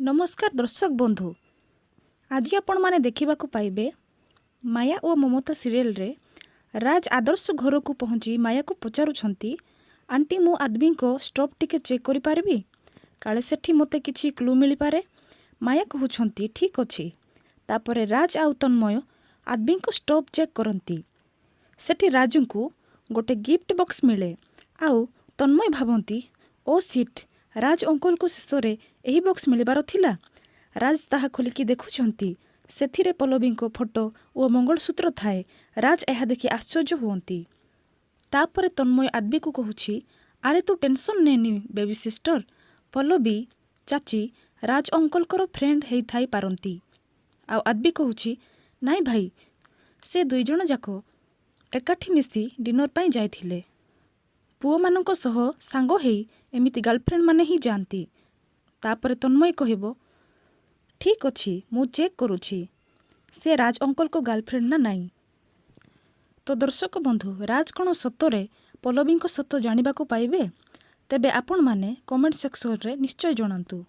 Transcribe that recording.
नमस्कार दर्शक बंधु। आज आपण माने देखा पाइबे माया और ममता सीरियल रे राज आदर्श घर को पहुँची माया को पचारुछंती, आंटी मो आदमी को स्टोव टिके चेक करि पारबी, काले सेठी मते किछि क्लू मिली पारे। माया कहउछंती ठीक अछि। तापरे राज आउ तन्मय आदमी को स्टोव चेक करंती। सेठी राजू को गोटे गिफ्ट बॉक्स मिले। आउ तन्मय भावंती ओ सीट राज अंकल को शेषरे एही बॉक्स मिलबार थिला। राज ताहा खोलिकी देखुछंती, सेथिरे पल्लवी को फोटो और मंगलसूत्र थाए। राज एहा देखि आश्चर्य हुअंती। तापरे तन्मय आदमी को कहूछि, आरे तू टेंशन नेनी बेबी सिस्टर, पल्लवी चाची राज अंकल को फ्रेंड हेई थाई पारंती। आ आदमी कहूछि, नाई भाई से दुई जण जाको एकाठी मिसी डिनर पाई जाइथिले। पुओ मानक सह सांग हेई एमिति गर्लफ्रेंड माने ही जानती। तापरे तन्मय कहिबो, ठीक अछि मु चेक करुछि से राज अंकल को गर्लफ्रेंड ना नाई। तो दर्शक बंधु, राज कौन सतरे पल्लवी सत जानिबाकु पाइबे? तेबे आपण माने कमेंट सेक्शन रे निश्चय जणांतु।